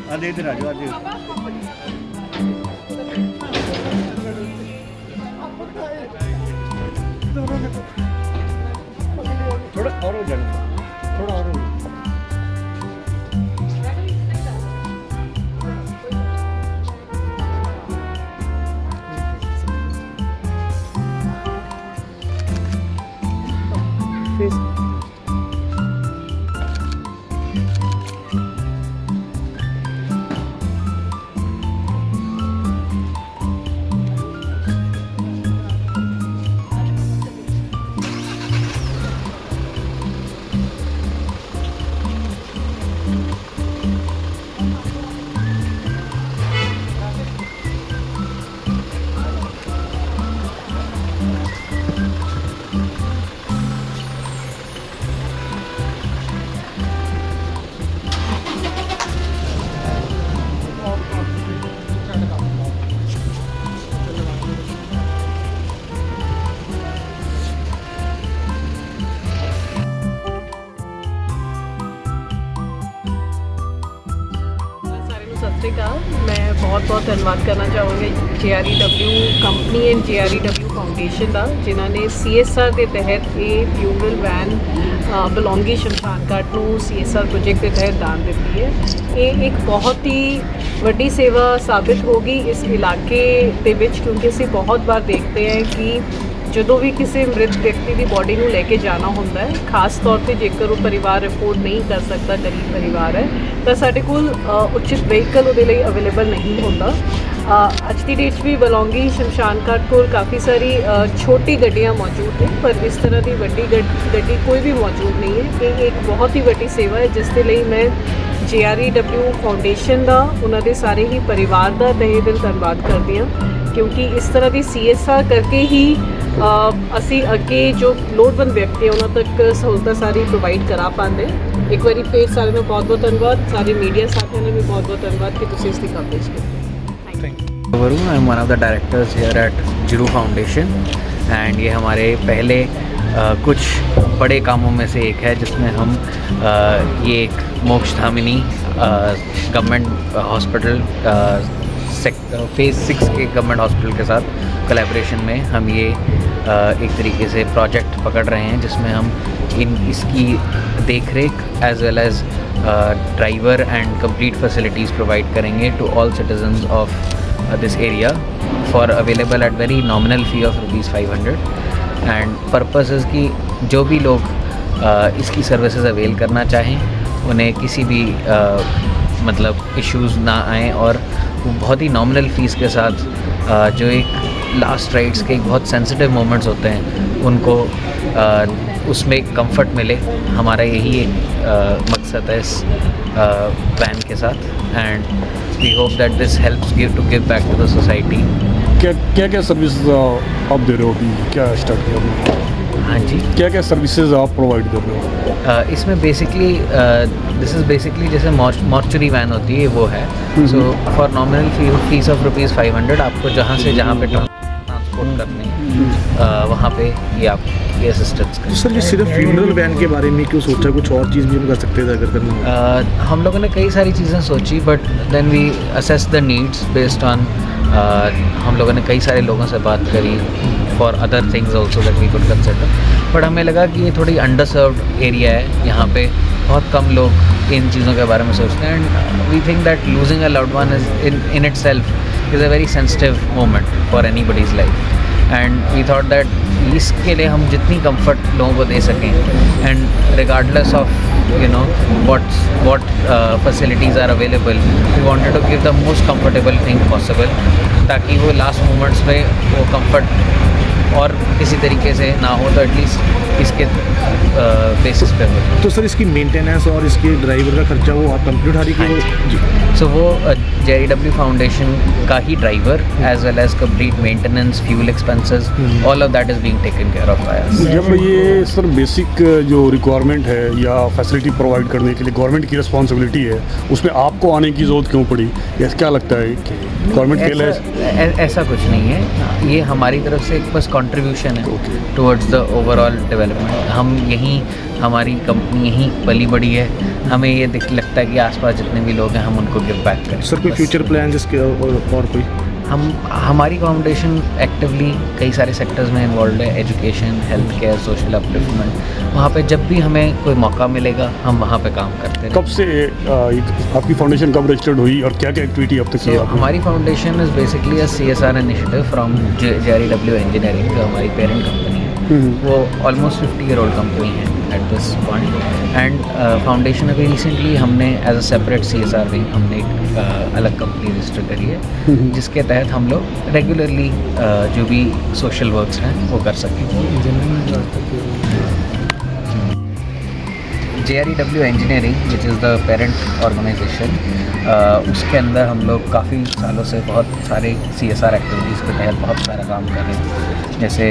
हाँ इधर आ जाओ थोड़ा और हो जाना थोड़ा और हो सत श्री अकाल। मैं बहुत बहुत धन्यवाद करना चाहूँगी JREW company and JREW foundation ਦਾ, ਜਿਨ੍ਹਾਂ ਨੇ CSR ਦੇ ਤਹਿਤ ਇਹ ਫਿਊਨਰਲ ਵੈਨ ਬਲੌਂਗੀ ਸ਼ਮਸ਼ਾਨ ਘਾਟ ਨੂੰ CSR ਪ੍ਰੋਜੈਕਟ ਦੇ ਤਹਿਤ ਦਾਨ ਦਿੱਤੀ ਹੈ। ਇਹ ਇੱਕ ਬਹੁਤ ਹੀ ਵੱਡੀ ਸੇਵਾ ਸਾਬਿਤ ਹੋਗੀ ਇਸ ਇਲਾਕੇ ਦੇ ਵਿੱਚ, ਕਿਉਂਕਿ ਅਸੀਂ ਬਹੁਤ ਵਾਰ ਦੇਖਦੇ ਹਾਂ ਕਿ ਜਦੋਂ ਵੀ ਕਿਸੇ ਮ੍ਰਿਤ ਵਿਅਕਤੀ ਦੀ ਬੋਡੀ ਨੂੰ ਲੈ ਕੇ ਜਾਣਾ ਹੁੰਦਾ ਹੈ, ਖਾਸ ਤੌਰ ਤੇ ਜੇਕਰ ਉਹ ਪਰਿਵਾਰ ਅਫੋਰਡ ਨਹੀਂ ਕਰ ਸਕਦਾ, ਗਰੀਬ ਪਰਿਵਾਰ ਹੈ, ਤਾਂ ਸਾਡੇ ਕੋਲ ਉਚਿਤ ਵਹੀਕਲ ਉਹਦੇ ਲਈ ਅਵੇਲੇਬਲ ਨਹੀਂ ਹੁੰਦਾ। ਅੱਜ ਦੀ ਡੇਟ 'ਚ ਵੀ ਬਲੌਂਗੀ ਸ਼ਮਸ਼ਾਨ ਘਾਟ ਕੋਲ ਕਾਫੀ ਸਾਰੀ ਛੋਟੀ ਗੱਡੀਆਂ ਮੌਜੂਦ ਨੇ, ਪਰ ਇਸ ਤਰ੍ਹਾਂ ਦੀ ਵੱਡੀ ਗੱਡੀ ਕੋਈ ਵੀ ਮੌਜੂਦ ਨਹੀਂ ਹੈ। ਇਹ ਇੱਕ ਬਹੁਤ ਹੀ ਵੱਡੀ ਸੇਵਾ ਹੈ, ਜਿਸ ਦੇ ਲਈ ਮੈਂ JREW ਫਾਊਂਡੇਸ਼ਨ ਦਾ, ਉਹਨਾਂ ਦੇ ਸਾਰੇ ਹੀ ਪਰਿਵਾਰ ਦਾ ਤਹਿ ਦਿਲ ਧੰਨਵਾਦ ਕਰਦੀ ਹਾਂ, ਕਿਉਂਕਿ ਇਸ ਤਰ੍ਹਾਂ ਦੀ CSR ਕਰਕੇ ਹੀ ਅਸੀਂ ਅੱਗੇ ਜੋ ਲੋੜਵੰਦ ਵਿਅਕਤੀ ਉਹਨਾਂ ਤੱਕ ਸਹੂਲਤਾਂ ਸਾਰੀ ਪ੍ਰੋਵਾਈਡ ਕਰਾ ਪਾਉਂਦੇ। ਇੱਕ ਵਾਰੀ ਫੇਰ ਸਾਰਿਆਂ ਨੂੰ ਬਹੁਤ ਬਹੁਤ ਧੰਨਵਾਦ, ਸਾਰੇ ਮੀਡੀਆ ਸਾਥੀਆਂ ਨੂੰ ਵੀ ਬਹੁਤ ਬਹੁਤ ਧੰਨਵਾਦ ਕਿ ਤੁਸੀਂ ਇਸ ਦੀ ਕਵਰੇਜ ਕੀਤੀ। Thank you. Varun, I am one of the directors here at जिरू फाउंडेशन एंड ये हमारे पहले कुछ बड़े कामों में से एक है, जिसमें हम ये एक मोक्षधामिनी गवर्नमेंट हॉस्पिटल फेज़ 6 के गवर्नमेंट हॉस्पिटल के साथ कोलैबोरेशन में हम ये एक तरीके से प्रोजेक्ट पकड़ रहे हैं, जिसमें हम इसकी देख रेख as well as driver and complete facilities provide करेंगे to all citizens of this area for available at very nominal fee of ₹500। And purpose is कि जो भी लोग इसकी सर्विसेज अवेल करना चाहें उन्हें किसी भी मतलब इश्यूज़ ना आएँ, और वो बहुत ही नॉमिनल फ़ीस के साथ जो एक लास्ट राइड्स के एक बहुत सेंसिटिव मोमेंट्स होते हैं उनको उसमें कंफर्ट मिले। हमारा यही एक मकसद है इस वैन के साथ, and we hope that this helps to give back to the society. क्या क्या सर्विस आप दे रहे हो अभी, क्या स्टार्ट किया आपने? हाँ जी, क्या क्या सर्विसेज आप प्रोवाइड कर रहे हो? इसमें बेसिकली दिस इज़ बेसिकली जैसे मॉर्चरी वैन होती है वो है। So for nominal fees of ₹500 आपको जहाँ से जहाँ पे ट्रांसपोर्ट करने वहाँ पे ये आप ये असिस्टेंस करें। सर ये सिर्फ फ्यूनरल वैन के बारे में क्यों सोचा, कुछ और चीज़ भी हम कर सकते थे अगर करना हो? हम लोगों ने कई सारी चीज़ें सोची, but then we assess the needs based on हम लोगों ने कई सारे लोगों से बात करी for other things also that we could consider, but हमें लगा कि ये थोड़ी अंडरसर्व्ड एरिया है, यहाँ पे बहुत कम लोग इन चीज़ों के बारे में सोचते हैं, and we think that losing a loved one is in itself is a very sensitive moment for anybody's life, and we thought that इसके लिए हम जितनी कंफर्ट लोगों को दे सकें, and regardless of you know what facilities are available, we wanted to give the most comfortable thing possible, ताकि वो लास्ट मोमेंट्स में वो कंफर्ट और किसी तरीके से ना हो, तो एटलीस्ट इसके बेसिस पे हो। तो सर इसकी मेंटेनेंस और इसके ड्राइवर का खर्चा वो आप कंप्लीट हरी की? जी, सो वो JREW फाउंडेशन का ही driver as well as complete maintenance, fuel expenses, all of that is being taken care of by us. जब ये सर बेसिक जो रिक्वायरमेंट है या फैसिलिटी प्रोवाइड करने के लिए गवर्नमेंट की रिस्पॉन्सिबिलिटी है, उसमें आपको आने की ज़रूरत क्यों पड़ी, या क्या लगता है कि गवर्नमेंट के लिए? ऐसा कुछ नहीं है, ये हमारी तरफ से एक बस कंट्रीब्यूशन है टुवर्ड्स द ओवरऑल डेवलपमेंट। हम यहीं, हमारी कंपनी यहीं पली बड़ी है, हमें ये लगता है कि आसपास जितने भी लोग हैं हम उनको गिव बैक करें। सर कोई बस फ्यूचर प्लान जिसके और कोई हमारी फाउंडेशन एक्टिवली कई सारे सेक्टर्स में इन्वॉल्व है, education, health care, social upliftment. वहाँ पे जब भी हमें कोई मौका मिलेगा हम वहाँ पे काम करते हैं। कब से आपकी फाउंडेशन कब रजिस्टर्ड हुई और क्या क्या एक्टिविटी अब तक की आपने? हमारी foundation is basically a CSR initiative from JREW engineering, जो हमारी पेरेंट कंपनी है। वो ऑलमोस्ट 50 ईयर ओल्ड कंपनी है at this point. And foundation अभी रिसेंटली हमने as a separate CSR wing हमने एक अलग कंपनी रजिस्टर करी है, जिसके तहत हम लोग रेगुलरली जो भी सोशल वर्क्स हैं वो कर सकें। JREW engineering which is the parent organisation, उसके अंदर हम लोग काफ़ी सालों से बहुत सारे CSR एक्टिविटीज़ के तहत बहुत सारा काम कर रहे हैं। जैसे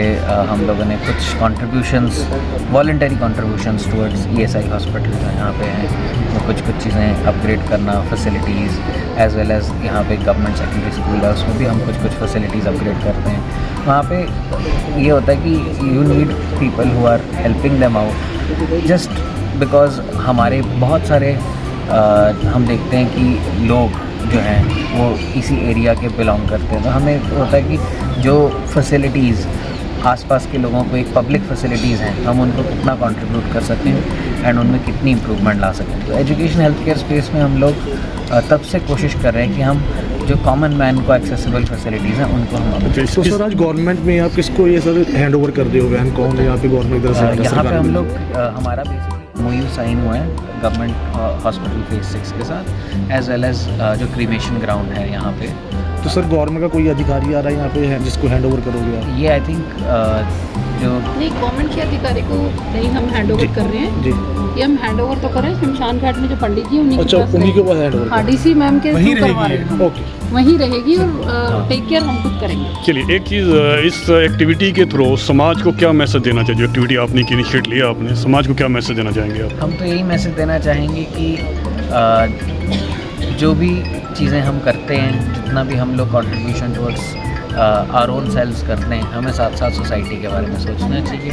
हम लोगों ने कुछ contributions, voluntary contributions towards ESI hospital जो यहाँ पे हैं, वो कुछ चीज़ें अपग्रेड करना, फैसिलिटीज़, एज वेल एज़ यहाँ पे गवर्नमेंट सेकेंडरी स्कूल है, उसमें भी हम कुछ फैसिलिटीज़ अपग्रेड करते हैं। वहाँ पे ये होता है कि you need people who are helping them out, just because हमारे बहुत सारे हम देखते हैं कि लोग जो हैं वो इसी एरिया के बिलोंग करते हैं, तो हमें होता है कि जो फैसिलिटीज़ आसपास के लोगों को एक पब्लिक फैसिलिटीज़ हैं हम उनको कितना कंट्रीब्यूट कर सकें एंड उनमें कितनी इम्प्रूवमेंट ला सकें। तो एजुकेशन हेल्थ केयर स्पेस में हम लोग तब से कोशिश कर रहे हैं कि हम जो कॉमन मैन को एक्सेसिबल फैसिलिटीज़ हैं उनको हम तो सर आज गवर्नमेंट में आप किसको ये सर हैंड ओवर कर दिए हो, वैन कौन है यहाँ पे गवर्नमेंट की तरफ से? यहाँ पे हम लोग हमारा बेसिकली MOU साइन हुआ है गवर्नमेंट हॉस्पिटल फेज 6 के साथ, एज वेल एज जो क्रीमेशन ग्राउंड है यहाँ पे। तो सर गवर्नमेंट का कोई अधिकारी आ रहा है यहाँ पे जिसको हैंड ओवर करोगे आप? ये आई थिंक जो नहीं, गवर्नमेंट के अधिकारी को नहीं हम हैंड ओवर कर रहे हैं जी, ये हम हैंड ओवर तो कर रहे हैं शमशान घाट में जो पंडित जी उन्हीं अच्छा उन्हीं के पास हैंड ओवर हाँ DC मैम के वहीं थ्रू करवा रहे हैं हम। ओके वहीं रहेगी और टेक केयर हम खुद करेंगे। चलिए, एक चीज़ इस एक्टिविटी के थ्रू समाज को क्या मैसेज देना चाहिए? जो एक्टिविटी आपने की, इनिशिएट लिया आपने, समाज को क्या मैसेज देना चाहेंगे आप? हम तो यही मैसेज देना चाहेंगे कि जो भी चीज़ें हम करते हैं, जितना भी हम लोग contribution towards our own selves करते हैं, हमें साथ साथ सोसाइटी के बारे में सोचना चाहिए,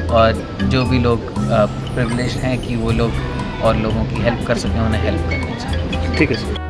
और जो भी लोग प्रिविलेज्ड हैं कि वो लोग और लोगों की हेल्प कर सकें उन्हें हेल्प करनी चाहिए। ठीक है सर।